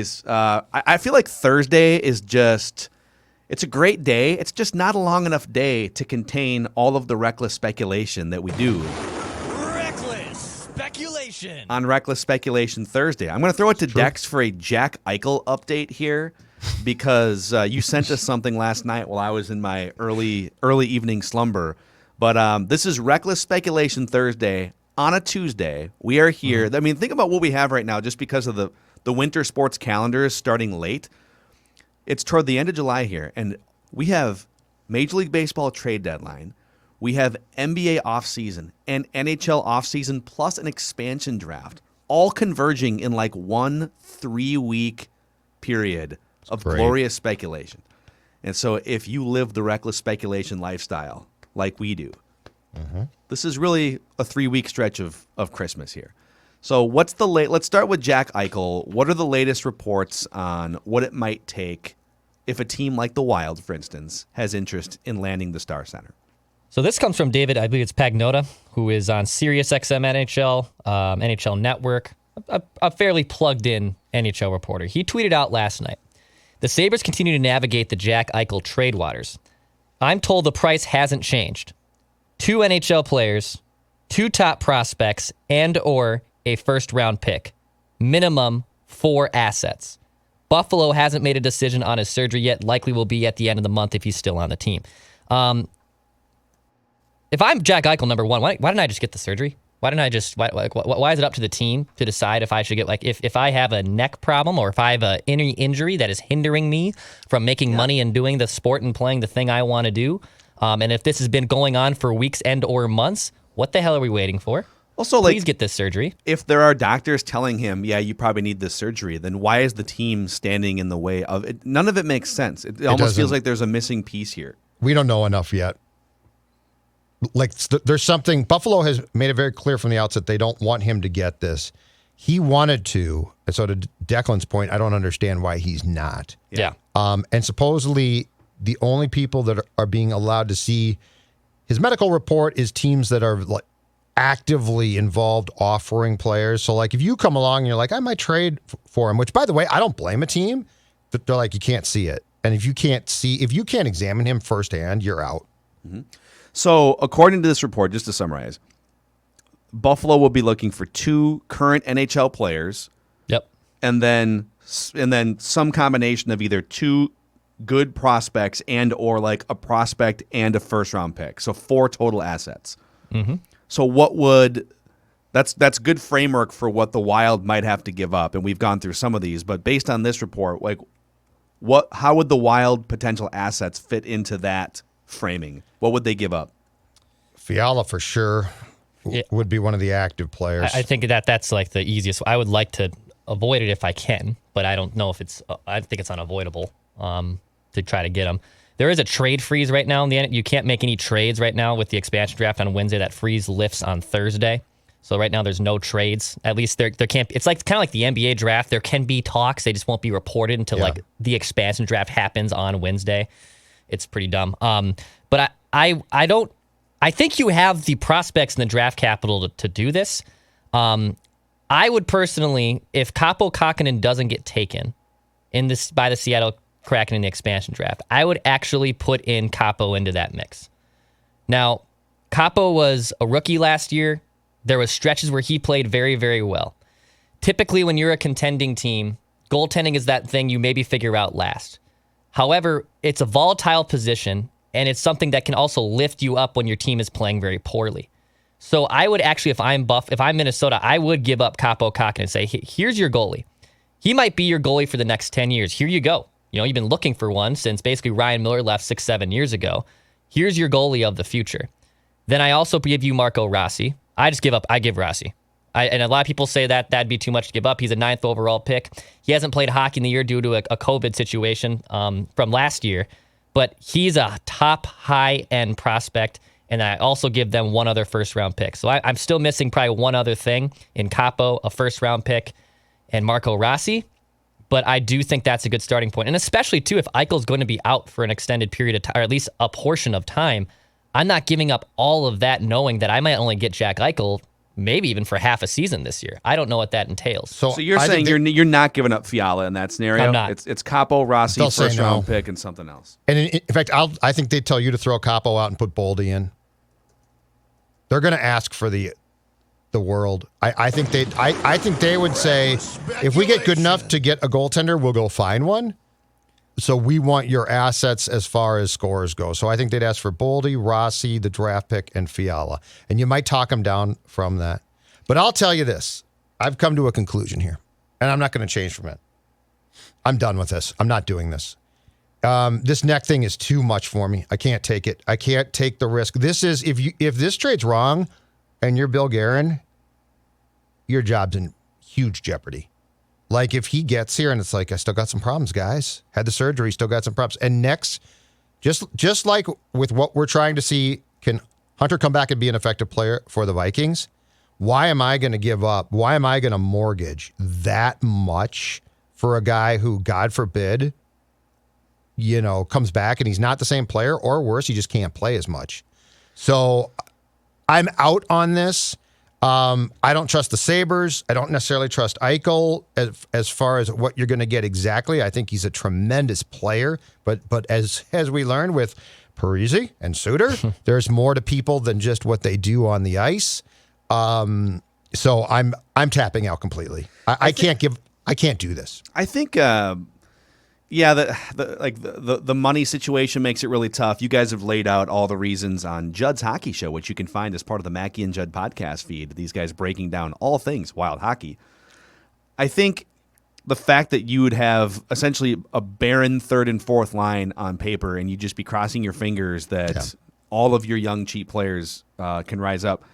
I feel like Thursday is it's a great day. It's just not a long enough day to contain all of the reckless speculation that we do. Reckless speculation. On Reckless Speculation Thursday. I'm going to throw it to Dex for a Jack Eichel update here because you sent us something last night while I was in my early evening slumber. But this is Reckless Speculation Thursday on a Tuesday. We are here. I mean, think about what we have right now just because of the winter sports calendar is starting late. It's toward the end of July here, and we have Major League Baseball trade deadline. We have NBA offseason and NHL offseason plus an expansion draft, all converging in like 1 3-week period of glorious speculation. And so if you live the reckless speculation lifestyle like we do, this is really a 3-week stretch of Christmas here. So let's start with Jack Eichel. What are the latest reports on what it might take if a team like the Wild, for instance, has interest in landing the Star Center? So this comes from David, I believe it's Pagnotta, who is on SiriusXM NHL, NHL Network, a fairly plugged-in NHL reporter. He tweeted out last night, the Sabres continue to navigate the Jack Eichel trade waters. I'm told the price hasn't changed. 2 NHL players, 2 top prospects, and or a first-round pick. Minimum 4 assets. Buffalo hasn't made a decision on his surgery yet. Likely will be at the end of the month if he's still on the team. If I'm Jack Eichel, number one, why didn't I just get the surgery? Why didn't I just? Why is it up to the team to decide if I should get if I have a neck problem or if I have an injury that is hindering me from making money and doing the sport and playing the thing I want to do? And if this has been going on for weeks and or months, what the hell are we waiting for? Also, please get this surgery. If there are doctors telling him, yeah, you probably need this surgery, then why is the team standing in the way of it? None of it makes sense. It almost feels like there's a missing piece here. We don't know enough yet. Like there's something, Buffalo has made it very clear from the outset they don't want him to get this. He wanted to, and so to Declan's point, I don't understand why he's not. Yeah. And supposedly the only people that are being allowed to see his medical report is teams that are like actively involved offering players. So like if you come along and you're like, I might trade for him, which by the way, I don't blame a team, but they're like, you can't see it. And if you can't examine him firsthand, you're out. Mm-hmm. So according to this report, just to summarize, Buffalo will be looking for 2 current NHL players. Yep. And then some combination of either 2 good prospects and or like a prospect and a first round pick. So 4 total assets. Mm-hmm. So that's good framework for what the Wild might have to give up. And we've gone through some of these, but based on this report, like how would the Wild potential assets fit into that framing? What would they give up? Fiala for sure would be one of the active players. I think that's like the easiest. I would like to avoid it if I can, but I don't know if it's. I think it's unavoidable to try to get him. There is a trade freeze right now in the end. You can't make any trades right now with the expansion draft on Wednesday. That freeze lifts on Thursday. So right now there's no trades. At least there can't. It's like kind of like the NBA draft. There can be talks. They just won't be reported until like the expansion draft happens on Wednesday. It's pretty dumb. But I don't. I think you have the prospects and the draft capital to do this. I would personally, if Kaapo Kähkönen doesn't get taken by the Seattle Kraken in the expansion draft, I would actually put in Kaapo into that mix. Now, Kaapo was a rookie last year. There was stretches where he played very, very well. Typically, when you're a contending team, goaltending is that thing you maybe figure out last. However, it's a volatile position, and it's something that can also lift you up when your team is playing very poorly. So I would actually, if I'm Minnesota, I would give up Kaapo Kähkönen and say, here's your goalie. He might be your goalie for the next 10 years. Here you go. You know, you've been looking for one since basically Ryan Miller left 6-7 years ago. Here's your goalie of the future. Then I also give you Marco Rossi. I give Rossi. And a lot of people say that that'd be too much to give up. He's a 9th overall pick. He hasn't played hockey in the year due to a COVID situation from last year, but he's a top high-end prospect, and I also give them one other first-round pick. So I'm still missing probably one other thing in Kaapo, a first-round pick, and Marco Rossi, but I do think that's a good starting point. And especially, too, if Eichel's going to be out for an extended period of time, or at least a portion of time, I'm not giving up all of that knowing that I might only get Jack Eichel maybe even for half a season this year. I don't know what that entails. So you're saying you're not giving up Fiala in that scenario? I'm not. It's Capo, Rossi, They'll say first round no. pick, and something else. And in fact, I think they'd tell you to throw Capo out and put Boldy in. They're going to ask for the world. I think they would say, if we get good enough to get a goaltender, we'll go find one. So we want your assets as far as scores go. So I think they'd ask for Boldy, Rossi, the draft pick, and Fiala. And you might talk them down from that. But I'll tell you this. I've come to a conclusion here, and I'm not going to change from it. I'm done with this. I'm not doing this. This neck thing is too much for me. I can't take it. I can't take the risk. This is, if this trade's wrong and you're Bill Guerin, your job's in huge jeopardy. Like, if he gets here and it's like, I still got some problems, guys. Had the surgery, still got some problems. And next, just like with what we're trying to see, can Hunter come back and be an effective player for the Vikings? Why am I going to give up? Why am I going to mortgage that much for a guy who, God forbid, comes back and he's not the same player, or worse, he just can't play as much? So I'm out on this. I don't trust the Sabres. I don't necessarily trust Eichel as far as what you're going to get exactly. I think he's a tremendous player, but as we learned with Parise and Suter, there's more to people than just what they do on the ice. So I'm tapping out completely. I can't do this. I think the money situation makes it really tough. You guys have laid out all the reasons on Judd's Hockey Show, which you can find as part of the Mackey and Judd podcast feed. These guys breaking down all things wild hockey. I think the fact that you would have essentially a barren third and fourth line on paper, and you'd just be crossing your fingers that all of your young cheap players can rise up.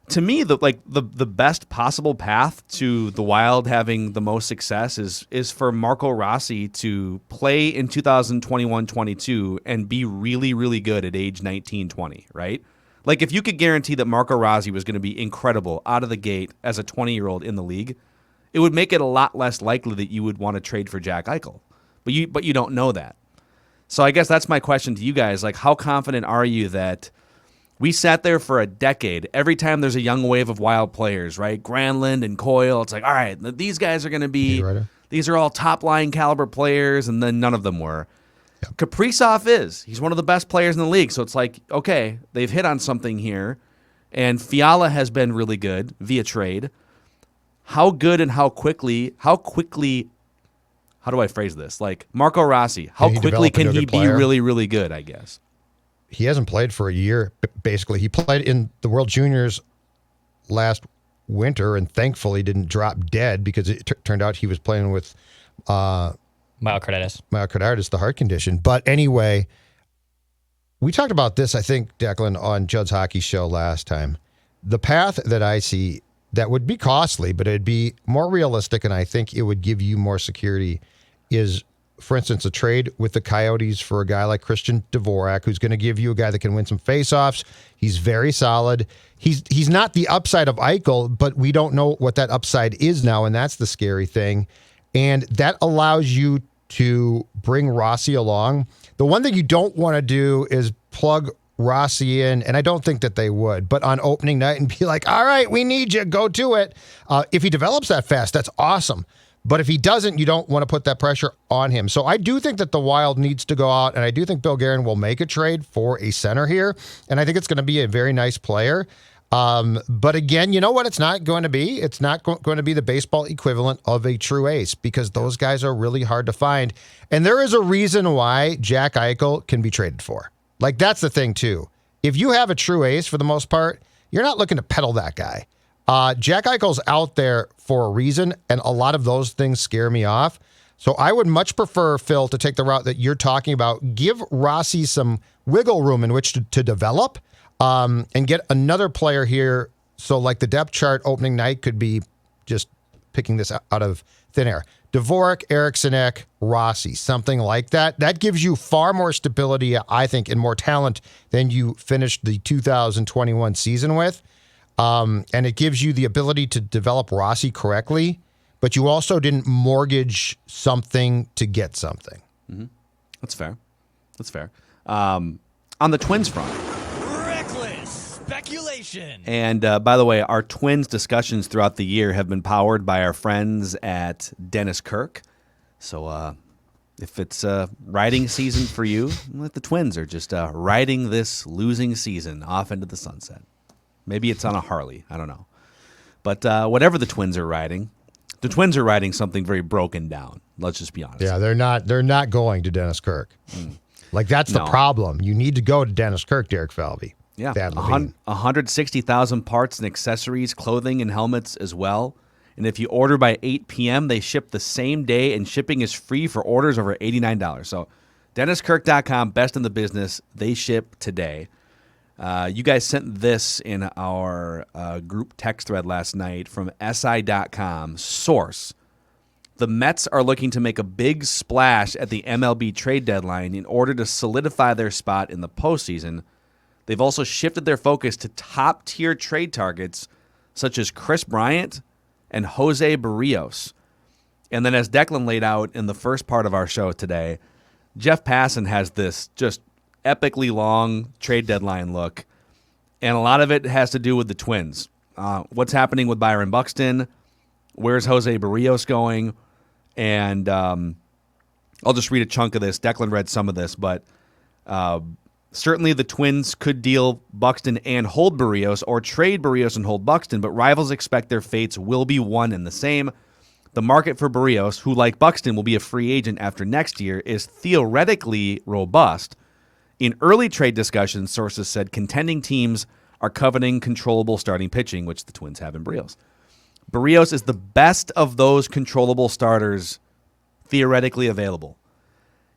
To me, the best possible path to the Wild having the most success is for Marco Rossi to play in 2021-22 and be really, really good at age 19-20, right? Like, if you could guarantee that Marco Rossi was going to be incredible out of the gate as a 20-year-old in the league, it would make it a lot less likely that you would want to trade for Jack Eichel. But you don't know that. So I guess that's my question to you guys. Like, how confident are you that we sat there for a decade. Every time there's a young wave of Wild players, right? Granlund and Coyle, it's like, all right, these guys are going to be, these are all top-line caliber players, and then none of them were. Yep. Kaprizov he's one of the best players in the league, so it's like, okay, they've hit on something here, and Fiala has been really good via trade. How good and how quickly, how do I phrase this? Like, Marco Rossi, how quickly can he be really, really good, I guess? He hasn't played for a year, basically. He played in the World Juniors last winter and thankfully didn't drop dead because it turned out he was playing with myocarditis, the heart condition. But anyway, we talked about this, I think, Declan, on Judd's Hockey Show last time. The path that I see that would be costly, but it'd be more realistic, and I think it would give you more security, is, for instance, a trade with the Coyotes for a guy like Christian Dvorak, who's going to give you a guy that can win some faceoffs. He's very solid. He's not the upside of Eichel, but we don't know what that upside is now, and that's the scary thing. And that allows you to bring Rossi along. The one thing you don't want to do is plug Rossi in, and I don't think that they would, but on opening night and be like, all right, we need you, go to it. If he develops that fast, that's awesome. But if he doesn't, you don't want to put that pressure on him. So I do think that the Wild needs to go out, and I do think Bill Guerin will make a trade for a center here, and I think it's going to be a very nice player. But again, you know what it's not going to be? It's not going to be the baseball equivalent of a true ace, because those guys are really hard to find. And there is a reason why Jack Eichel can be traded for. Like, that's the thing, too. If you have a true ace, for the most part, you're not looking to peddle that guy. Jack Eichel's out there for a reason, and a lot of those things scare me off. So I would much prefer, Phil, to take the route that you're talking about. Give Rossi some wiggle room in which to develop, and get another player here. So, like, the depth chart opening night could be, just picking this out of thin air, Dvorak, Eriksson, Rossi, something like that. That gives you far more stability, I think, and more talent than you finished the 2021 season with. And it gives you the ability to develop Rossi correctly, but you also didn't mortgage something to get something. Mm-hmm. That's fair. That's fair. On the Twins front, Reckless speculation. Speculation. And by the way, our Twins discussions throughout the year have been powered by our friends at Dennis Kirk. So if it's riding season for you, the Twins are just riding this losing season off into the sunset. Maybe it's on a Harley. I don't know. But whatever the Twins are riding something very broken down. Let's just be honest. Yeah, they're not going to Dennis Kirk. Like, that's the problem. You need to go to Dennis Kirk, Derek Falvey. Yeah, Dan Levine. 160,000 parts and accessories, clothing and helmets as well. And if you order by 8 p.m., they ship the same day, and shipping is free for orders over $89. So DennisKirk.com, best in the business. They ship today. You guys sent this in our group text thread last night from SI.com. Source: the Mets are looking to make a big splash at the MLB trade deadline in order to solidify their spot in the postseason. They've also shifted their focus to top-tier trade targets such as Chris Bryant and Jose Berrios. And then as Declan laid out in the first part of our show today, Jeff Passan has this just epically long trade deadline look, and a lot of it has to do with the Twins. What's happening with Byron Buxton? Where's Jose Berrios going? And I'll just read a chunk of this. Declan read some of this, but certainly the Twins could deal Buxton and hold Berrios, or trade Berrios and hold Buxton, but rivals expect their fates will be one and the same. The market for Berrios, who like Buxton will be a free agent after next year, is theoretically robust. In early trade discussions, sources said contending teams are coveting controllable starting pitching, which the Twins have in Berrios. Berrios is the best of those controllable starters theoretically available.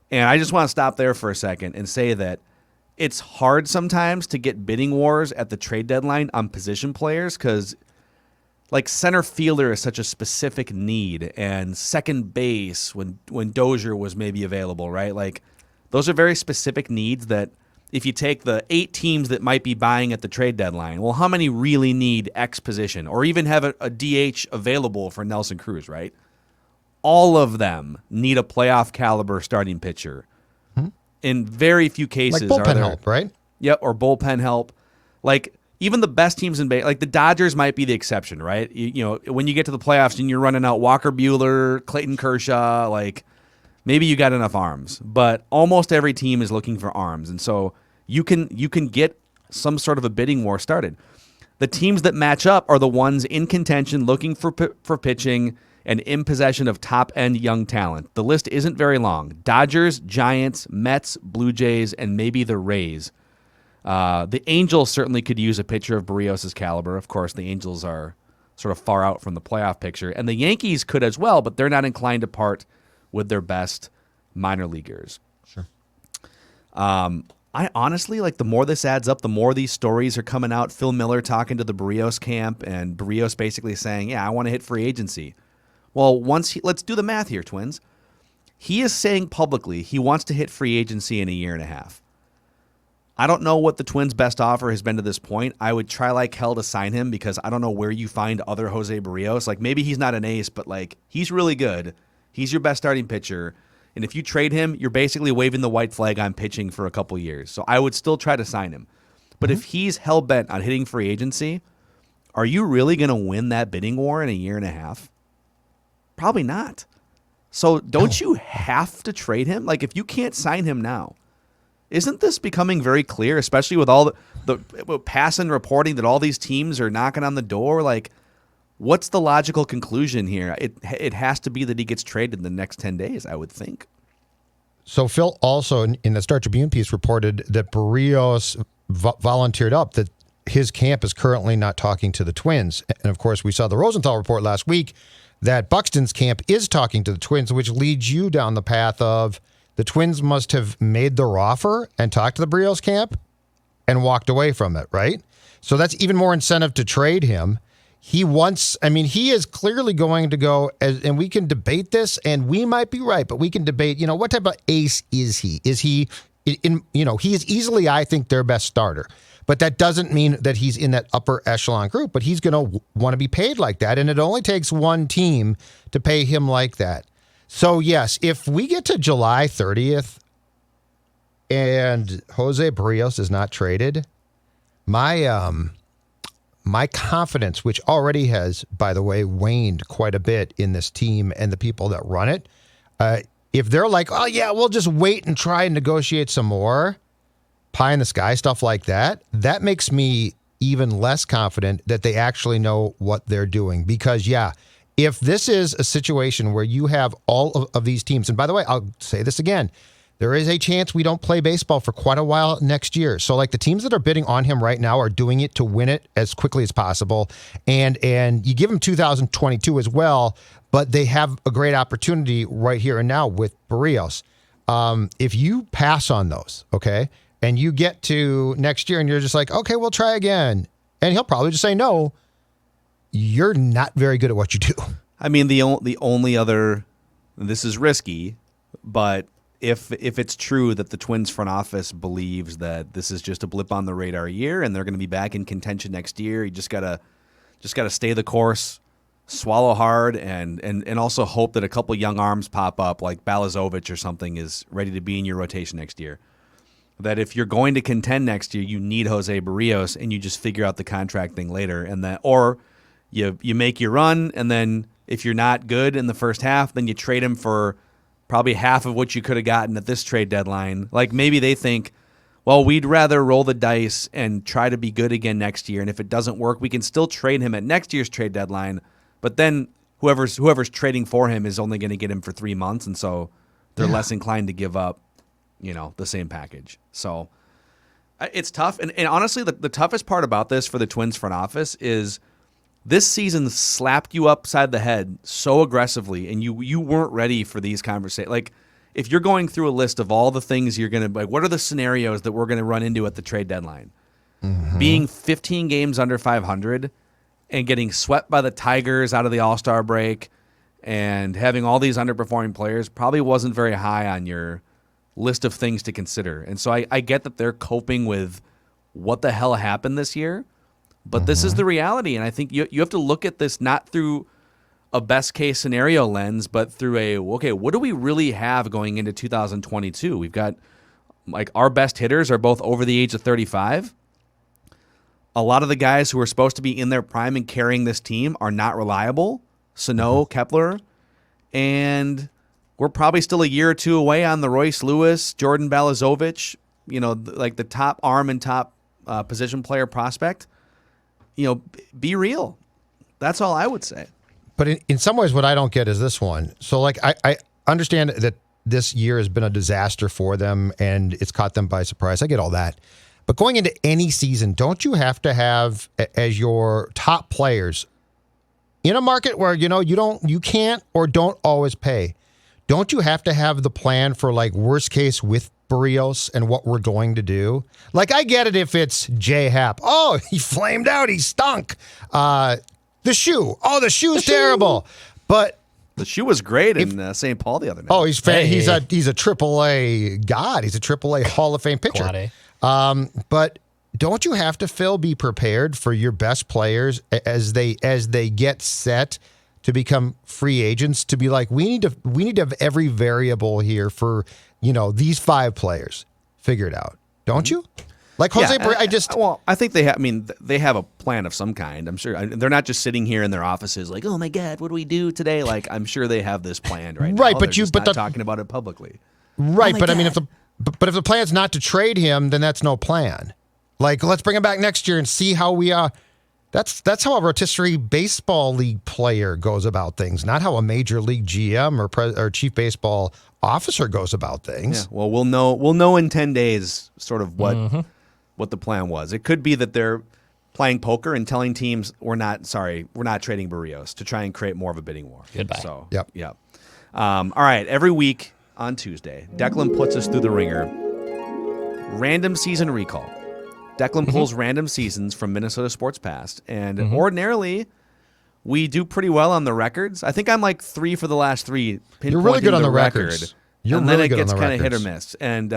And I just want to stop there for a second and say that it's hard sometimes to get bidding wars at the trade deadline on position players because, like, center fielder is such a specific need, and second base when Dozier was maybe available, right? Like, those are very specific needs that if you take the 8 teams that might be buying at the trade deadline, well, how many really need X position or even have a DH available for Nelson Cruz, right? All of them need a playoff caliber starting pitcher. In very few cases, like bullpen help, right? Yep, or bullpen help. Like, even the best teams in baseball, like the Dodgers might be the exception, right? You know, when you get to the playoffs and you're running out Walker Buehler, Clayton Kershaw, like, maybe you got enough arms. But almost every team is looking for arms, and so you can get some sort of a bidding war started. The teams that match up are the ones in contention, looking for pitching and in possession of top-end young talent. The list isn't very long. Dodgers, Giants, Mets, Blue Jays, and maybe the Rays. The Angels certainly could use a pitcher of Berrios' caliber. Of course, the Angels are sort of far out from the playoff picture. And the Yankees could as well, but they're not inclined to part with their best minor leaguers. Sure. I honestly, like, the more this adds up, the more these stories are coming out. Phil Miller talking to the Berrios camp, and Berrios basically saying, yeah, I want to hit free agency. Well, let's do the math here, Twins. He is saying publicly he wants to hit free agency in a year and a half. I don't know what the Twins' best offer has been to this point. I would try like hell to sign him because I don't know where you find other Jose Berrios. Like, maybe he's not an ace, but, like, he's really good. He's your best starting pitcher. And if you trade him, you're basically waving the white flag on pitching for a couple years. So I would still try to sign him. But if he's hell-bent on hitting free agency, are you really going to win that bidding war in a year and a half? Probably not. So don't you have to trade him? Like, if you can't sign him now, isn't this becoming very clear, especially with all the Passan reporting that all these teams are knocking on the door? Like, what's the logical conclusion here? It has to be that he gets traded in the next 10 days, I would think. So Phil also, in the Star Tribune piece, reported that Berrios volunteered up that his camp is currently not talking to the Twins. And, of course, we saw the Rosenthal report last week that Buxton's camp is talking to the Twins, which leads you down the path of the Twins must have made their offer and talked to the Berrios camp and walked away from it, right? So that's even more incentive to trade him. He is clearly going to go, and we can debate this, and we might be right, but we can debate, what type of ace is he? Is he, he is easily, I think, their best starter. But that doesn't mean that he's in that upper echelon group, but he's going to want to be paid like that, and it only takes one team to pay him like that. So, yes, if we get to July 30th and Jose Berrios is not traded, my my confidence, which already has, by the way, waned quite a bit in this team and the people that run it, if they're like, oh, yeah, we'll just wait and try and negotiate some more, pie in the sky stuff like that, that makes me even less confident that they actually know what they're doing. Because, yeah, if this is a situation where you have all of these teams, and by the way, I'll say this again, there is a chance we don't play baseball for quite a while next year. So, like, the teams that are bidding on him right now are doing it to win it as quickly as possible. And you give him 2022 as well, but they have a great opportunity right here and now with Berrios. If you pass on those, okay, and you get to next year and you're just like, okay, we'll try again, and he'll probably just say no, you're not very good at what you do. I mean, the only other, this is risky, but if it's true that the Twins front office believes that this is just a blip on the radar year and they're going to be back in contention next year, you just gotta stay the course, swallow hard, and also hope that a couple young arms pop up like Balazovic or something is ready to be in your rotation next year. That if you're going to contend next year, you need Jose Berrios, and you just figure out the contract thing later, and that, or you make your run, and then if you're not good in the first half, then you trade him for probably half of what you could have gotten at this trade deadline. Like, maybe they think, well, we'd rather roll the dice and try to be good again next year, and if it doesn't work, we can still trade him at next year's trade deadline, but then whoever's trading for him is only going to get him for 3 months, and so they're less inclined to give up, the same package. So it's tough, and honestly, the toughest part about this for the Twins front office is this season slapped you upside the head so aggressively, and you weren't ready for these conversations. Like, if you're going through a list of all the things you're going to, like, what are the scenarios that we're going to run into at the trade deadline? Mm-hmm. Being 15 games under 500 and getting swept by the Tigers out of the All-Star break and having all these underperforming players probably wasn't very high on your list of things to consider. And so I get that they're coping with what the hell happened this year. But this is the reality, and I think you have to look at this not through a best-case scenario lens, but through okay, what do we really have going into 2022? We've got, like, our best hitters are both over the age of 35. A lot of the guys who are supposed to be in their prime and carrying this team are not reliable. Sano, Kepler, and we're probably still a year or two away on the Royce Lewis, Jordan Balazovic, like the top arm and top position player prospect. Be real. That's all I would say. But in some ways, what I don't get is this one. So, like, I understand that this year has been a disaster for them and it's caught them by surprise. I get all that. But going into any season, don't you have to have as your top players in a market where, you can't or don't always pay? Don't you have to have the plan for, like, worst case with Berrios and what we're going to do? Like, I get it if it's J-Hap. Oh, he flamed out. He stunk. The shoe. Oh, the shoe's terrible. But the shoe was great in St. Paul the other night. Oh, he's a AAA god. He's a AAA Hall of Fame pitcher. But don't you have to, Phil, be prepared for your best players as they get set to become free agents, to be like, we need to have every variable here for, these 5 players figured out, don't you? Like Jose, I think they have. I mean, they have a plan of some kind. I'm sure they're not just sitting here in their offices like, oh my God, what do we do today? Like, I'm sure they have this planned right now. Right, but they're not talking about it publicly. Right, but God. I mean, if the plan's not to trade him, then that's no plan. Like, let's bring him back next year and see how we are. That's how a rotisserie baseball league player goes about things, not how a major league GM or chief baseball officer goes about things. Yeah, well, we'll know in 10 days sort of what the plan was. It could be that they're playing poker and telling teams we're not trading Berrios to try and create more of a bidding war. Goodbye. So, yep. All right, every week on Tuesday, Declan puts us through the ringer. Random season recall. Declan pulls random seasons from Minnesota Sports Past, and ordinarily we do pretty well on the records. I think I'm like 3 for the last 3. You're really good on the records. And then it gets kind of hit or miss. And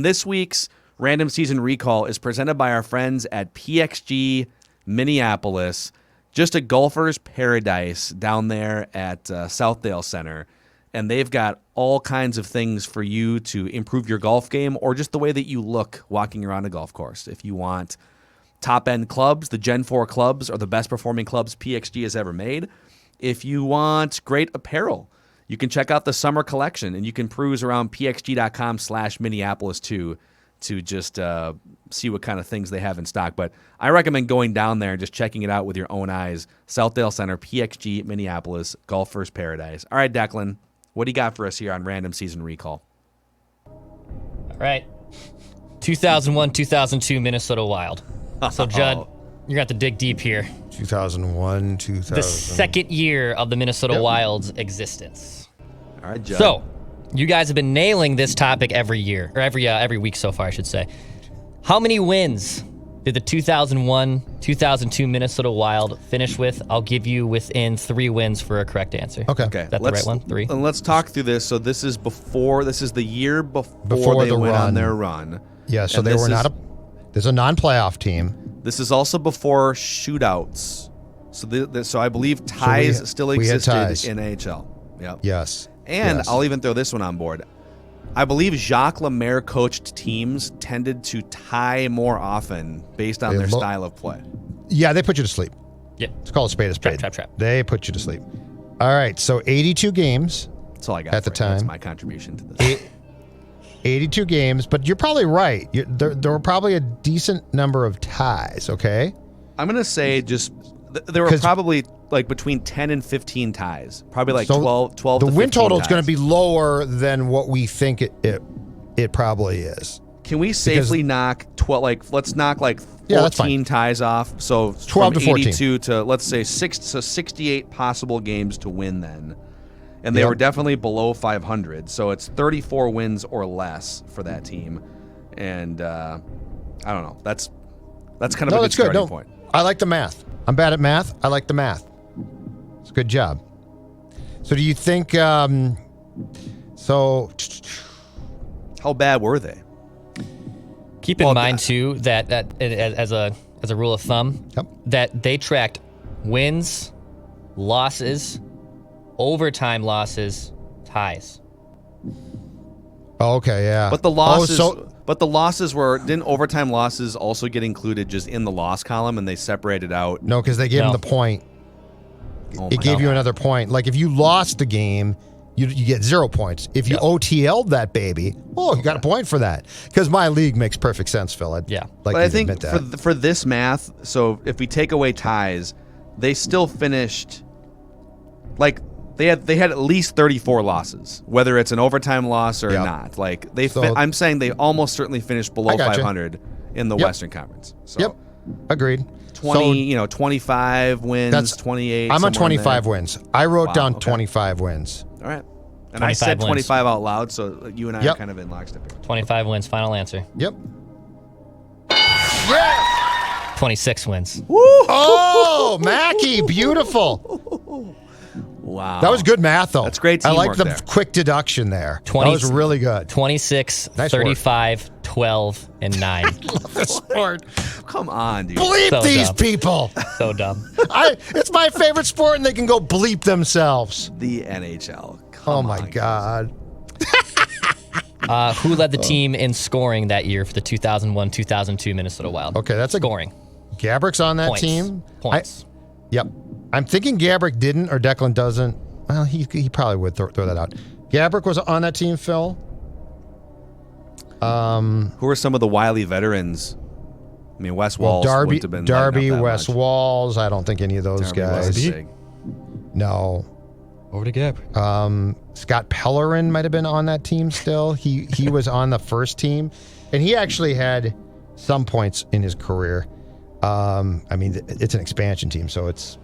this week's random season recall is presented by our friends at PXG Minneapolis. Just a golfer's paradise down there at Southdale Center. And they've got all kinds of things for you to improve your golf game or just the way that you look walking around a golf course. If you want top-end clubs, the Gen 4 clubs are the best-performing clubs PXG has ever made. If you want great apparel, you can check out the summer collection, and you can peruse around pxg.com/Minneapolis too to just see what kind of things they have in stock. But I recommend going down there and just checking it out with your own eyes. Southdale Center, PXG, Minneapolis, Golfer's Paradise. All right, Declan, what do you got for us here on Random Season Recall? All right. 2001-2002 Minnesota Wild. So, Judd, you're going to have to dig deep here. 2001, 2000. The second year of the Minnesota Wild's existence. All right, Judd. So, you guys have been nailing this topic every year, or every week so far, I should say. How many wins did the 2001-2002 Minnesota Wild finish with? I'll give you within 3 wins for a correct answer. Okay. Is that the right one? 3? And let's talk through this. So this is the year before they the went run. on their run. Yeah, so And they this were not there's a non-playoff team. This is also before shootouts. So I believe ties still we had existed ties. in AHL. Yep. Yes. And yes. I'll even throw this one on board. I believe Jacques Lemaire coached teams tended to tie more often based on their style of play. Yeah, they put you to sleep. Yep. It's called a spade a spade. Trap. They put you to sleep. All right, so 82 games. That's all I got at the for you. That's time. my contribution to this. 82 games, but you're probably right. There were probably a decent number of ties, okay? I'm going to say there were probably like between 10 and 15 ties. Probably like 12 The to 15 win total is ties. going to be lower than what we think it probably is. Can we safely knock 12? Like, let's knock like 14 ties off. So 12 to 14. 82 to let's say 68 possible games to win then, and they were definitely below 500. So it's 34 wins or less for that team, and I don't know. That's kind of a good starting point. I like the math. I'm bad at math. I like the math. It's a good job. So do you think? How bad were they? Keep in mind too that as a rule of thumb, that they tracked wins, losses, overtime losses, ties. Oh, okay, yeah. But the losses didn't overtime losses also get included just in the loss column and they separated out? No, because they gave them the point. It gave you another point. Like if you lost the game, you get 0 points. If you OTL'd that baby, you got a point for that. Because my league makes perfect sense, Phil. I'd like but you I to think admit that. for this math, so if we take away ties, they still finished like they had at least 34 losses, whether it's an overtime loss or not. Like I'm saying they almost certainly finished below 500 in the Western Conference. So Agreed. 25 wins, 28. I'm on 25 wins. I wrote down okay. 25 wins. All right. And I said 25 out loud, so you and I are kind of in lockstep here. 25 wins, final answer. Yep. 26 wins. Woo! Oh, Mackey, beautiful. Wow. That was good math, though. That's great I teamwork like the there. quick deduction there. That was really good. 26, Nice 35, 12, and 9. Love this sport. Come on, dude. Bleep So these dumb. people. So dumb. It's my favorite sport, and they can go bleep themselves. The NHL. Oh, my God. Who led the team in scoring that year for the 2001-2002 Minnesota Wild? Okay, that's scoring. Gabrick's on that Points. team. Points. Yep. I'm thinking Gabrick didn't or Declan doesn't. Well, he probably would throw that out. Gabrick was on that team, Phil. Who are some of the wily veterans? I mean, Wes Walls wouldn't have been Darby, lighting up that Wes much. Walls. I don't think any of those Darby guys. wasn't big. No. Over to Gabrick. Scott Pellerin might have been on that team still. He was on the first team, and he actually had some points in his career. I mean, it's an expansion team, so it's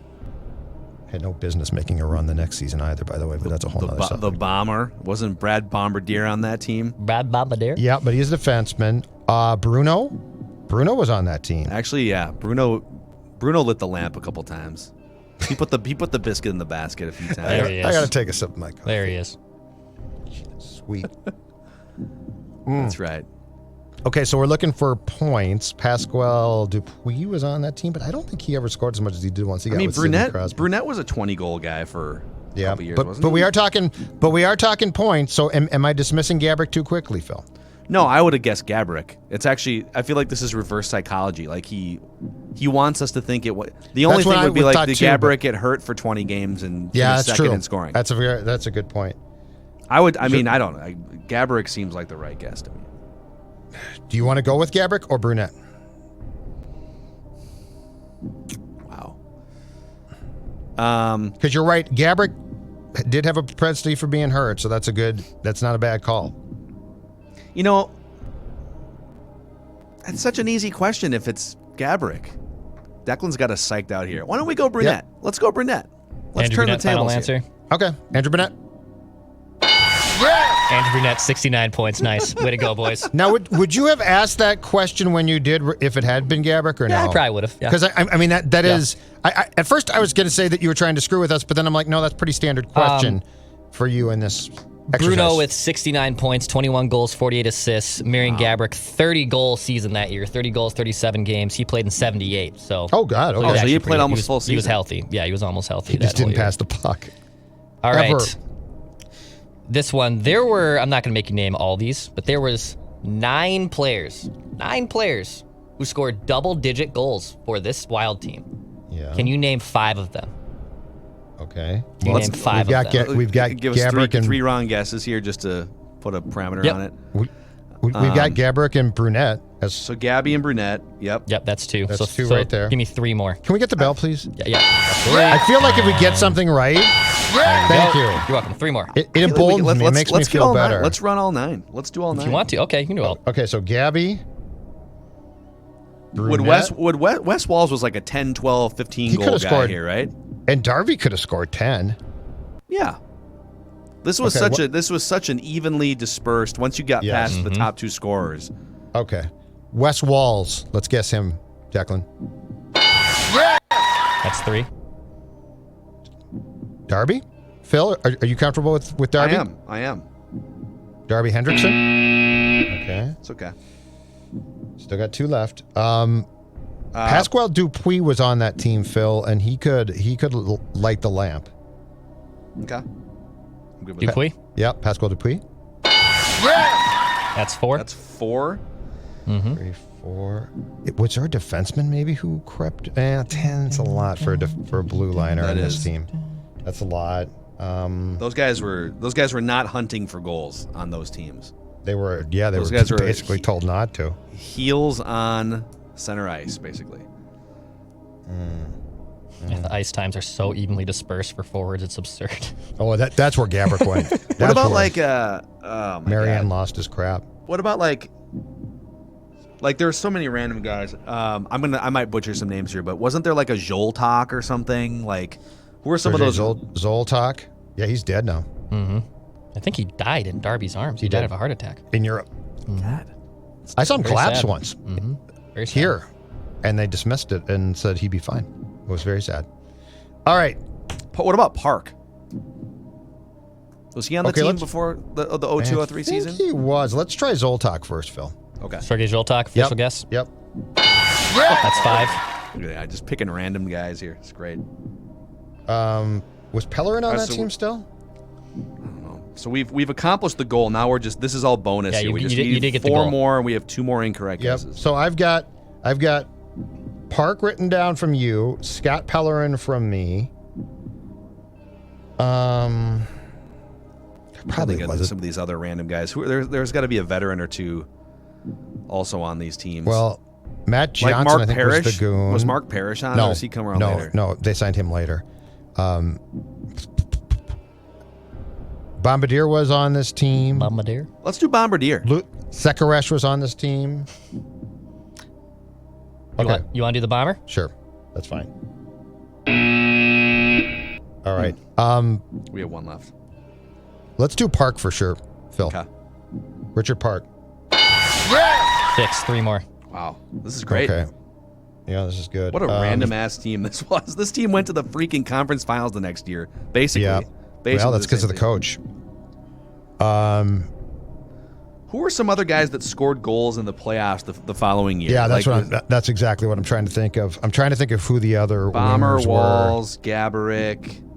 had no business making a run the next season either, by the way, but that's a whole other subject. The bomber. Wasn't Brad Bombardier on that team? Brad Bombardier? Yeah, but he's a defenseman. Bruno was on that team. Actually, yeah. Bruno lit the lamp a couple times. He put the biscuit in the basket a few times. There he is. I got to take a sip of my coffee. There he is. Sweet. That's right. Okay, so we're looking for points. Pasquale Dupuis was on that team, but I don't think he ever scored as much as he did once he got with Sidney Crosby. Brunette was a 20-goal guy for a couple years, wasn't but he? we are talking points. So am I dismissing Gabrick too quickly, Phil? No, I would have guessed Gaborik. It's actually, I feel like this is reverse psychology. Like he wants us to think it. The only That's what thing I would be would like thought did too, Gaborik get hurt for 20 games and Yeah, finish that's second true. in scoring. That's a good point. I mean, I don't know. Gaborik seems like the right guess to me. Do you want to go with Gaborik or Brunette? Wow. Because you're right, Gaborik did have a propensity for being hurt, so that's not a bad call. You know, it's such an easy question if it's Gaborik. Declan's got us psyched out here. Why don't we go Brunette? Yep. Let's go Brunette. Let's Andrew turn Brunette, the tables final here. answer. Okay, Andrew Brunette. Andrew Brunette, 69 points. Nice. Way to go, boys. Now, would you have asked that question when you did, if it had been Gaborik or no? Yeah, I probably would have. Yeah. Because I mean that is. I at first I was going to say that you were trying to screw with us, but then I'm like, no, that's a pretty standard question for you in this exercise. Bruno with 69 points, 21 goals, 48 assists. Marian Gaborik, 30-goal season that year. 30 goals, 37 games. He played in 78. So. Oh God. Okay. was so he actually played almost he was, full He was season. healthy. Yeah, he was almost healthy. He just that whole didn't year. pass the puck. All Ever. right. This one, there were, I'm not going to make you name all these, but there was 9 players who scored double-digit goals for this Wild team. Yeah. Can you name 5 of them? Okay. Can you name 5 of them? We've got Give us Gaborik and three wrong guesses here just to put a parameter Yep. on it. we've got Gaborik and Brunette. So Gabby and Brunette. Yep. Yep, that's 2. That's 2 right there. Give me 3 more. Can we get the bell, please? Yeah. I feel like if we get something right, thank you. You're welcome. 3 more. It emboldens me. It makes me get feel all 9. better. Let's run all 9. Let's do all 9. If you want to, okay, you can do all. Okay, so Gabby. Would Wes Walls was like a 10, 12, 15 He goal could've guy scored- here, right? And Darby could have scored 10. Yeah. This was Okay, this was such an evenly dispersed. Once you got Yes. past the top 2 scorers, Okay. Wes Walls. Let's guess him, Declan. That's 3. Darby? Phil, are you comfortable with Darby? I am. Darby Hendrickson? Okay. It's okay. Still got 2 left. Pasquale Dupuis was on that team, Phil, and he could light the lamp. Okay. I'm good with that. Dupuis? Yep, Pasquale Dupuis. That's 4. That's 4. 3, 4. Was there a defenseman maybe who crept? 10's a lot for a blue liner That on this is. team. That's a lot. Those guys were not hunting for goals on those teams. They were Those guys were basically told not to. Heels on center ice, basically. Yeah, the ice times are so evenly dispersed for forwards, it's absurd. Oh, that's where Gaborik went. What about like oh my Marianne God. lost his crap. What about like there's so many random guys. I might butcher some names here, but wasn't there like a Zoltak or something? Like who are some of those? Zoltak? Yeah, he's dead now I think he died in Darby's arms. He did. died of a heart attack. in Europe. God. I saw him Very collapse sad. once Very sad. here, and they dismissed it and said he'd be fine. It was very sad. All right. What about Park? Was he on the Okay, team let's- before the 02-03 I season? think he was. Let's try Zoltak first, Phil. Okay. Sergei Zoltak, official guess. Yep. That's 5. Look at that, just picking random guys here. It's great. Was Pellerin on that so team still? So we've accomplished the goal. Now we're just this is all bonus Yeah, here. you- We you just did- need you did get the 4 goal. more, and we have 2 more incorrect Yep. guesses. So I've got Park written down from you, Scott Pellerin from me. Probably Got was some of these other random guys. There's got to be a veteran or 2 also on these teams. Well, Matt Johnson, like Mark I think, Parrish. was the goon. Was Mark Parrish on? No, or does he come around no, later? no. They signed him later. Bombardier was on this team. Bombardier. Let's do Bombardier. Sekaresh was on this team. Okay, You want to do the bomber? sure. That's fine. All right. We have 1 left. Let's do Park for sure, Phil. Okay. Richard Park. 6. 3 more. Wow, this is great. Okay. Yeah, this is good. What a random ass team this was. This team went to the freaking conference finals the next year, basically. Yeah. Basically Well, that's because of the same coach. Who are some other guys that scored goals in the playoffs the following year? Yeah, that's Like, that's exactly what I'm trying to think of. I'm trying to think of who the other Bomber, wingers Walls, Gaborik, were.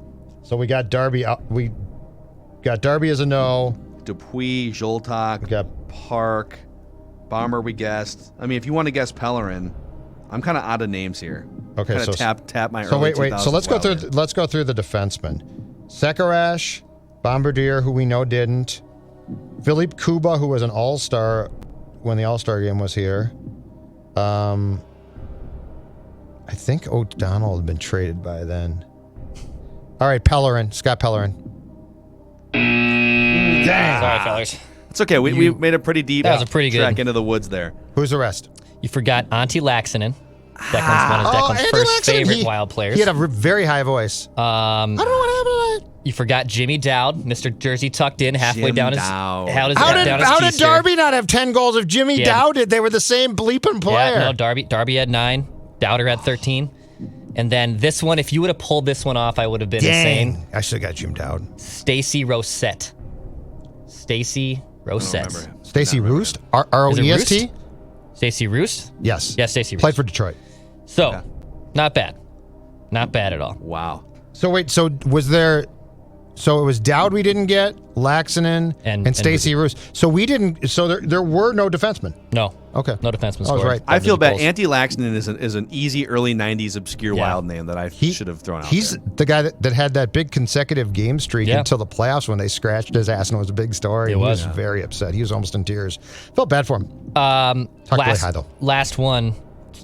So we got Darby. We got Darby as a no. Dupuis, We Zoltak, got Park. Bomber we guessed. I mean, if you want to guess Pellerin, I'm kind of out of names here. Okay, Kinda so tap my so early wait. So 2000s let's go through. Wild. Let's go through the defensemen. Sekarash, Bombardier, who we know didn't. Philippe Kuba, who was an All-Star when the All-Star game was here. I think O'Donnell had been traded by then. All right, Pellerin, Scott Pellerin. Sorry, fellas. It's okay. We made a pretty deep That was a pretty good- track into the woods there. Who's the rest? You forgot Antti Laaksonen. Declan's one of Declan's Andy first Laxton, favorite Wild players. He had a very high voice. I don't know what happened to that. You forgot Jimmy Dowd, Mr. Jersey tucked in halfway Jim down his Dowd. how does How that did down his how did t-shirt. Darby not have 10 goals if Jimmy Yeah. Dowd did? They were the same bleeping player. Yeah, no, Darby had 9. Dowder had 13. And then this one, if you would have pulled this one off, I would have been insane. Dang. I should have got Jim Dowd. Stacy Rosette. Stacy Rosette. remember him. Stacey Not remember Roost? R-O-E-S-T? Roost? Stacy Roost? Yes. Yeah, Stacy Roost. Played for Detroit. So, Okay. not bad. Not bad at all. Wow. So wait, so was there... So it was Dowd we didn't get, Laxonen, and Stacey Roos. So we didn't... So there were no defensemen. No. Okay. No defenseman I was scored. right. I feel bad. Goals. Antti Laxonen is an easy early 90s obscure Yeah. Wild name that I should have thrown out He's there. the guy that had that big consecutive game streak Yeah. until the playoffs when they scratched his ass and it was a big story. It He was. very upset. He was almost in tears. Felt bad for him. Talked really high, though. Last one,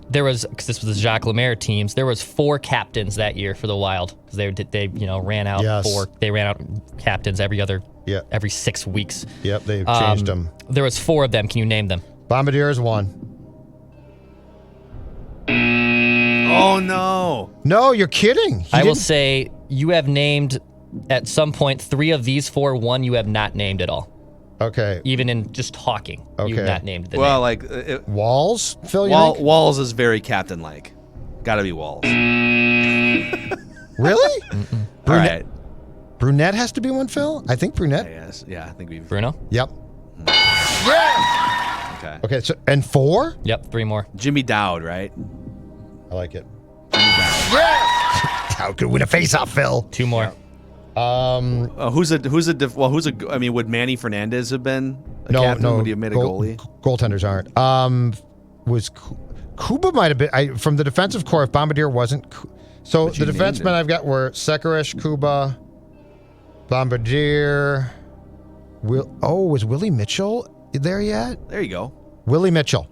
there was, because this was the Jacques Lemaire teams, there was 4 captains that year for the Wild because they ran out Yes. 4. They ran out captains every 6 weeks. Yep, they've changed them. There was 4 of them. Can you name them? Bombardier is one. Oh, no. No, you're kidding. I will say you have named at some point 3 of these 4. 1 you have not named at all. Okay. Even in just talking, you've Okay. not named the Well, name. like, Walls, Phil, you think? Walls is very captain-like. Gotta be Walls. Really? All right. Brunette has to be one, Phil? I think Brunette. Yes. Yeah, I think we've... Bruno? Yep. Okay. Okay, so and 4? Yep, 3 more. Jimmy Dowd, right? I like it. How could win a face-off, Phil? 2 more. I mean, would Manny Fernandez have been a No, captain? no. Would he have made a goalie? Goaltenders aren't. Was Kuba might have been from the defensive core if Bombardier wasn't. So But the you named defensemen him. I've got were Sekarash, Kuba, Bombardier. Was Willie Mitchell there yet? There you go. Willie Mitchell.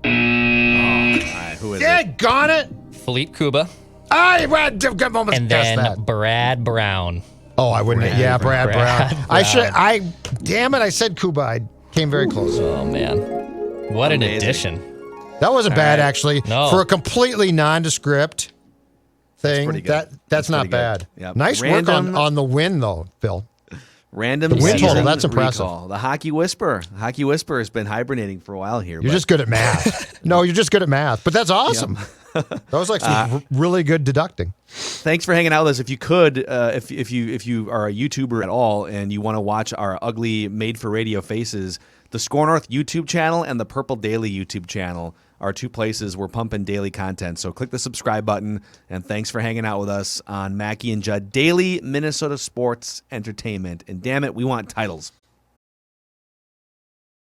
All right, who is it? Gone it. Philippe Kuba. I almost And guessed then that. Brad Brown. Oh, I wouldn't. Brad Brad Brown. Brown. Damn it! I said Kuba. I came very close. Oh, man. What an Amazing. addition. That wasn't bad, right. actually. No. For a completely nondescript thing, pretty good. that's not pretty good. bad. Yep. Nice work Random- on the win, though, Phil. Random The win season total, that's impressive. recall. The Hockey Whisperer. Hockey Whisperer has been hibernating for a while here. You're but just good at math. No, you're just good at math. But that's awesome. That was like some really good deducting. Thanks for hanging out with us. If you could, if you are a YouTuber at all and you want to watch our ugly made for radio faces, the Score North YouTube channel and the Purple Daily YouTube channel are 2 places we're pumping daily content. So click the subscribe button, and thanks for hanging out with us on Mackey and Judd Daily Minnesota Sports Entertainment. And damn it, we want titles.